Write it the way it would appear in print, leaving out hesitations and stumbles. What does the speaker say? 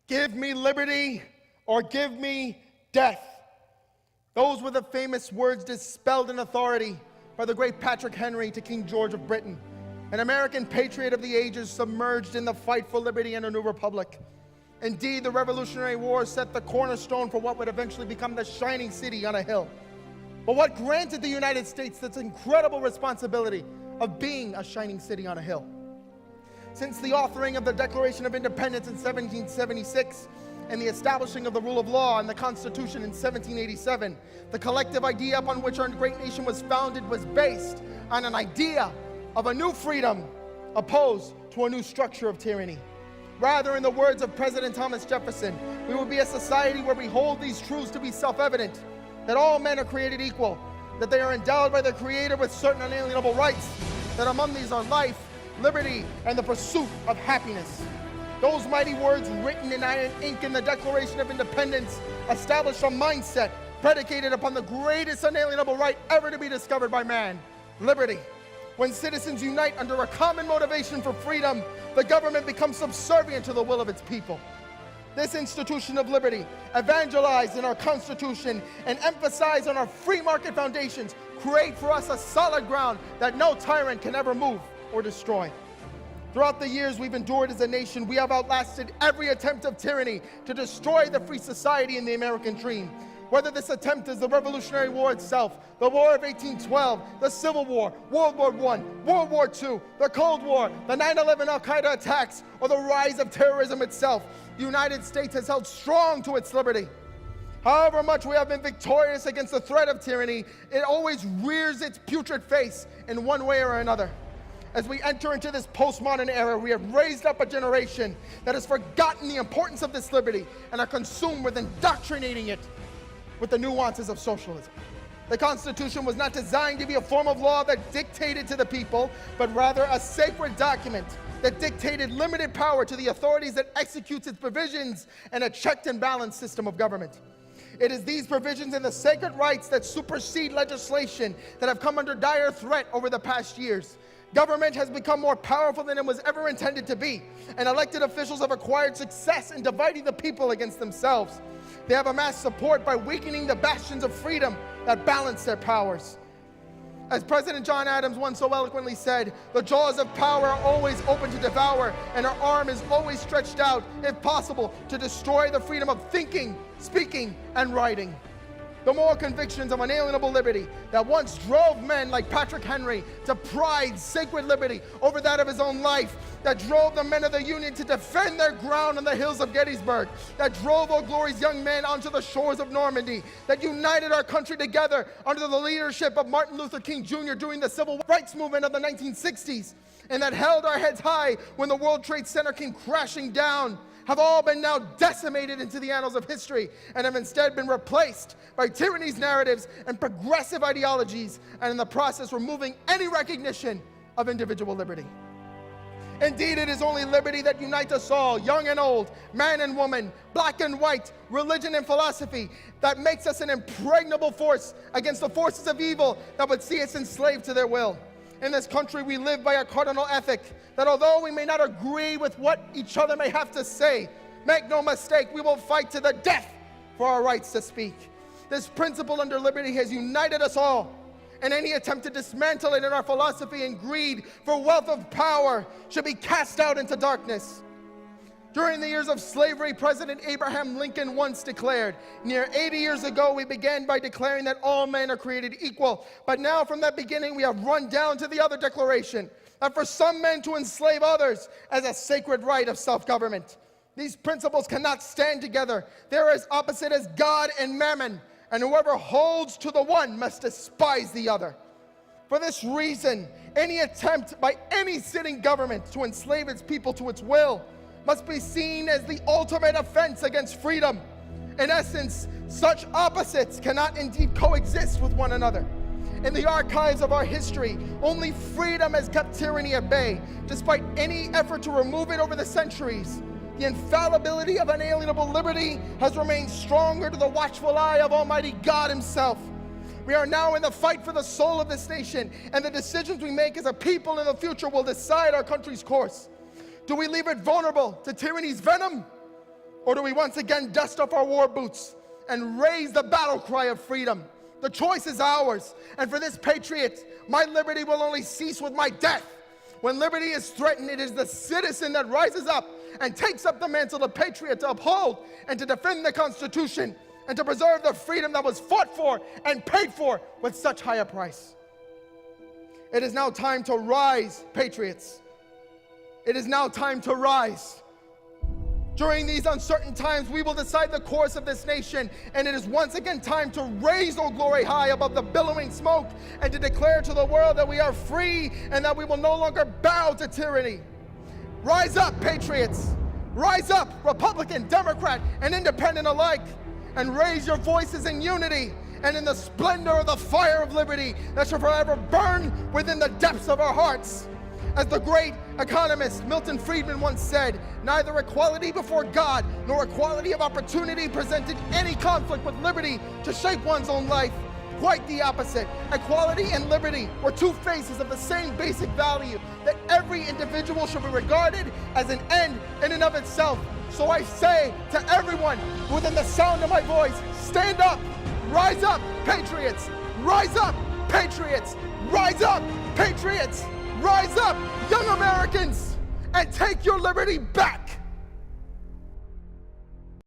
Give me liberty or give me death. Those were the famous words dispelled in authority by the great Patrick Henry to King George of Britain, an American patriot of the ages submerged in the fight for liberty and a new republic. Indeed, the Revolutionary War set the cornerstone for what would eventually become the shining city on a hill. But what granted the United States this incredible responsibility of being a shining city on a hill? Since the authoring of the Declaration of Independence in 1776 and the establishing of the rule of law and the Constitution in 1787, the collective idea upon which our great nation was founded was based on an idea of a new freedom opposed to a new structure of tyranny. Rather, in the words of President Thomas Jefferson, we will be a society where we hold these truths to be self-evident, that all men are created equal, that they are endowed by their Creator with certain unalienable rights, that among these are life, liberty, and the pursuit of happiness. Those mighty words written in iron ink in the Declaration of Independence establish a mindset predicated upon the greatest unalienable right ever to be discovered by man, liberty. When citizens unite under a common motivation for freedom, the government becomes subservient to the will of its people. This institution of liberty, evangelized in our Constitution and emphasized on our free market foundations, create for us a solid ground that no tyrant can ever move or destroy. Throughout the years we've endured as a nation, we have outlasted every attempt of tyranny to destroy the free society and the American dream. Whether this attempt is the Revolutionary War itself, the War of 1812, the Civil War, World War I, World War II, the Cold War, the 9/11 Al-Qaeda attacks, or the rise of terrorism itself, the United States has held strong to its liberty. However much we have been victorious against the threat of tyranny, it always rears its putrid face in one way or another. As we enter into this postmodern era, we have raised up a generation that has forgotten the importance of this liberty and are consumed with indoctrinating it with the nuances of socialism. The Constitution was not designed to be a form of law that dictated to the people, but rather a sacred document that dictated limited power to the authorities that executes its provisions and a checked and balanced system of government. It is these provisions and the sacred rights that supersede legislation that have come under dire threat over the past years. Government has become more powerful than it was ever intended to be, and elected officials have acquired success in dividing the people against themselves. They have amassed support by weakening the bastions of freedom that balance their powers. As President John Adams once so eloquently said, the jaws of power are always open to devour, and our arm is always stretched out, if possible, to destroy the freedom of thinking, speaking, and writing. The moral convictions of unalienable liberty that once drove men like Patrick Henry to pride sacred liberty over that of his own life, that drove the men of the Union to defend their ground on the hills of Gettysburg, that drove Old Glory's young men onto the shores of Normandy, that united our country together under the leadership of Martin Luther King Jr. during the civil rights movement of the 1960s, and that held our heads high when the World Trade Center came crashing down, have all been now decimated into the annals of history and have instead been replaced by tyranny's narratives and progressive ideologies, and in the process removing any recognition of individual liberty. Indeed, it is only liberty that unites us all, young and old, man and woman, black and white, religion and philosophy, that makes us an impregnable force against the forces of evil that would see us enslaved to their will. In this country, we live by a cardinal ethic that although we may not agree with what each other may have to say, make no mistake, we will fight to the death for our rights to speak. This principle under liberty has united us all, and any attempt to dismantle it in our philosophy and greed for wealth of power should be cast out into darkness. During the years of slavery, President Abraham Lincoln once declared, near 80 years ago, we began by declaring that all men are created equal. But now from that beginning, we have run down to the other declaration, that for some men to enslave others as a sacred right of self-government. These principles cannot stand together. They are as opposite as God and mammon, and whoever holds to the one must despise the other. For this reason, any attempt by any sitting government to enslave its people to its will must be seen as the ultimate offense against freedom. In essence, such opposites cannot indeed coexist with one another. In the archives of our history, only freedom has kept tyranny at bay, despite any effort to remove it over the centuries. The infallibility of unalienable liberty has remained stronger to the watchful eye of Almighty God Himself. We are now in the fight for the soul of this nation, and the decisions we make as a people in the future will decide our country's course. Do we leave it vulnerable to tyranny's venom? Or do we once again dust off our war boots and raise the battle cry of freedom? The choice is ours. And for this patriot, my liberty will only cease with my death. When liberty is threatened, it is the citizen that rises up and takes up the mantle of patriot to uphold and to defend the Constitution and to preserve the freedom that was fought for and paid for with such high a price. It is now time to rise, patriots. It is now time to rise. During these uncertain times, we will decide the course of this nation, and it is once again time to raise Old Glory high above the billowing smoke and to declare to the world that we are free and that we will no longer bow to tyranny. Rise up, patriots. Rise up, Republican, Democrat, and Independent alike, and raise your voices in unity and in the splendor of the fire of liberty that shall forever burn within the depths of our hearts. As the great economist Milton Friedman once said, neither equality before God nor equality of opportunity presented any conflict with liberty to shape one's own life. Quite the opposite. Equality and liberty were two faces of the same basic value, that every individual should be regarded as an end in and of itself. So I say to everyone within the sound of my voice, stand up, rise up, patriots, rise up, patriots, rise up, patriots. Rise up, young Americans, and take your liberty back.